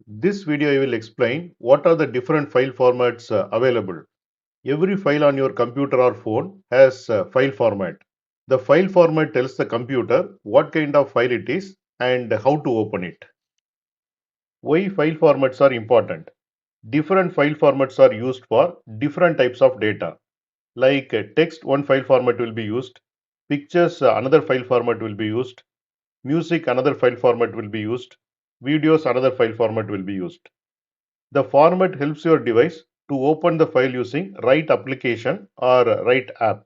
This video I will explain what are the different file formats available. Every file on your computer or phone has a file format. The file format tells the computer what kind of file it is and how to open it. Why file formats are important? Different file formats are used for different types of data. Like text, one file format will be used, pictures, another file format will be used, music, another file format will be used, videos, another file format will be used. The format helps your device to open the file using right application or right app.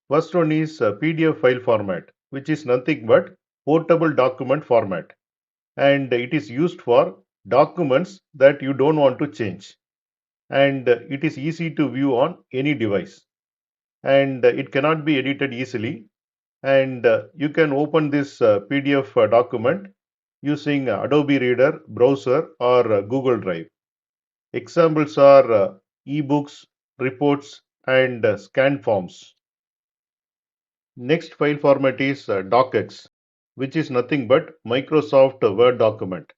First one is PDF file format, which is nothing but portable document format, and it is used for documents that you don't want to change, and it is easy to view on any device, and it cannot be edited easily, and you can open this PDF document using Adobe Reader, browser, or Google Drive. Examples are ebooks, reports, and scanned forms. Next file format is DOCX, which is nothing but Microsoft Word document,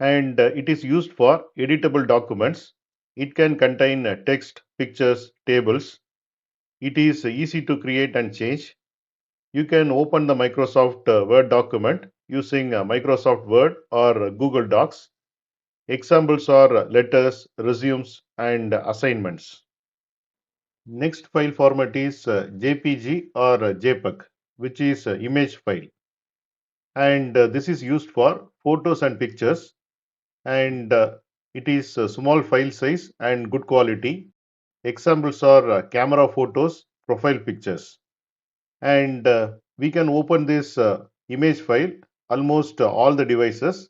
and it is used for editable documents. It can contain text, pictures, tables. It is easy to create and change. You can open the Microsoft Word document using Microsoft Word or Google Docs. Examples are letters, resumes, and assignments. Next file format is JPG or JPEG, which is image file, and this is used for photos and pictures, and it is small file size and good quality. Examples are camera photos, profile pictures, and we can open this image file almost all the devices,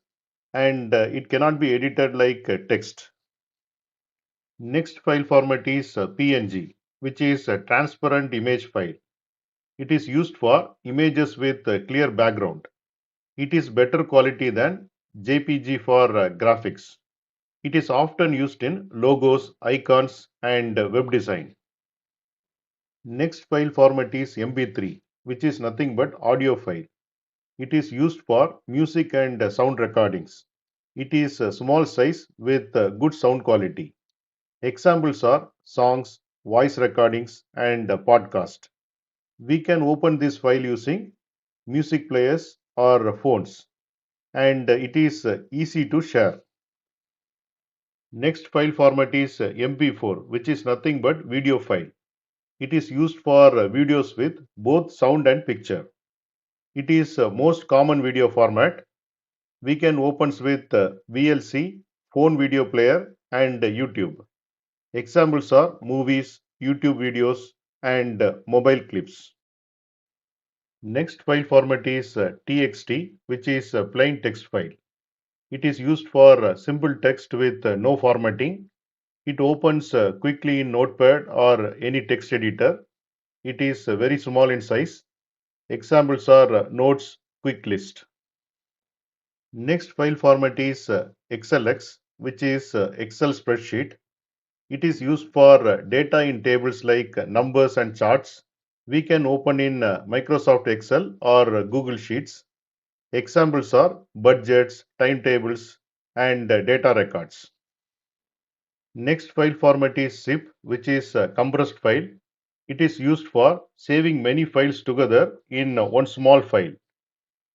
and it cannot be edited like text. Next file format is PNG, which is a transparent image file. It is used for images with a clear background. It is better quality than JPG for graphics. It is often used in logos, icons, and web design. Next file format is MP3, which is nothing but audio file. It is used for music and sound recordings. It is a small size with good sound quality. Examples are songs, voice recordings, and podcast. We can open this file using music players or phones, and it is easy to share. Next file format is MP4, which is nothing but video file. It is used for videos with both sound and picture. It is most common video format. We can open with VLC, phone video player, and YouTube. Examples are movies, YouTube videos, and mobile clips. Next file format is TXT, which is a plain text file. It is used for simple text with no formatting. It opens quickly in Notepad or any text editor. It is very small in size. Examples are notes, quick list. Next file format is XLX, which is Excel spreadsheet. It is used for data in tables like numbers and charts. We can open in Microsoft Excel or Google Sheets. Examples are budgets, timetables, and data records. Next file format is zip, which is a compressed file. It is used for saving many files together in one small file.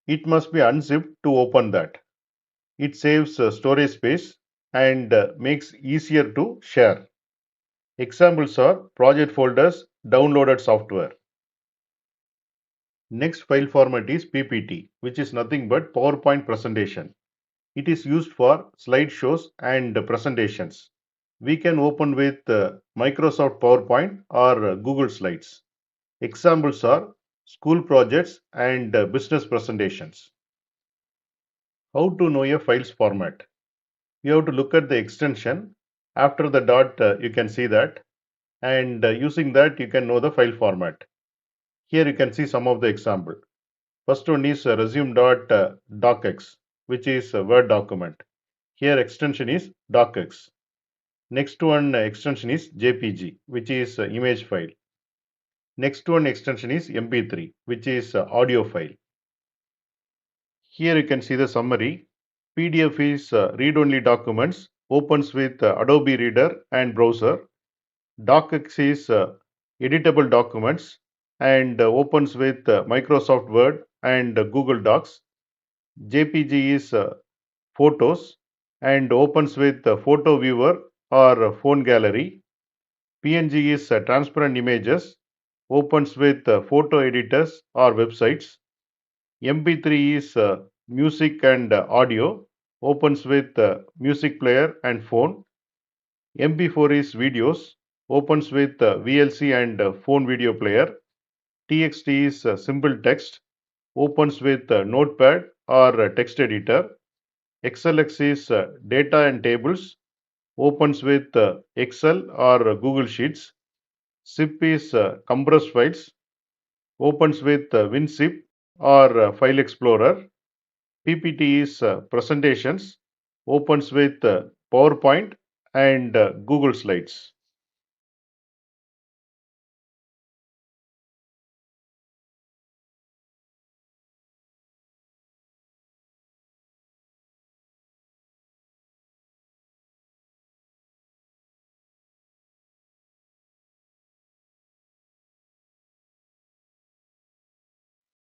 It must be unzipped to open that. It saves storage space and makes easier to share. Examples are project folders, downloaded software. Next file format is PPT, which is nothing but PowerPoint presentation. It is used for slideshows and presentations. We can open with Microsoft PowerPoint or Google Slides. Examples are school projects and business presentations. How to know a file's format? You have to look at the extension. After the dot, you can see that, and using that, you can know the file format. Here you can see some of the example. First one is resume.docx, which is a Word document. Here extension is docx. Next one extension is JPG, which is image file. Next one extension is MP3, which is audio file. Here you can see the summary. PDF is read-only documents, opens with Adobe Reader and browser. DOCX is editable documents and opens with Microsoft Word and Google Docs. JPG is photos and opens with Photo Viewer or Phone Gallery. PNG is transparent images, opens with photo editors or websites. MP3 is music and audio, opens with music player and phone. MP4 is videos, opens with VLC and phone video player. TXT is simple text, opens with Notepad or text editor. XLX is data and tables, opens with Excel or Google Sheets. ZIP is compressed files, opens with WinZip or File Explorer. PPT is presentations, opens with PowerPoint and Google Slides.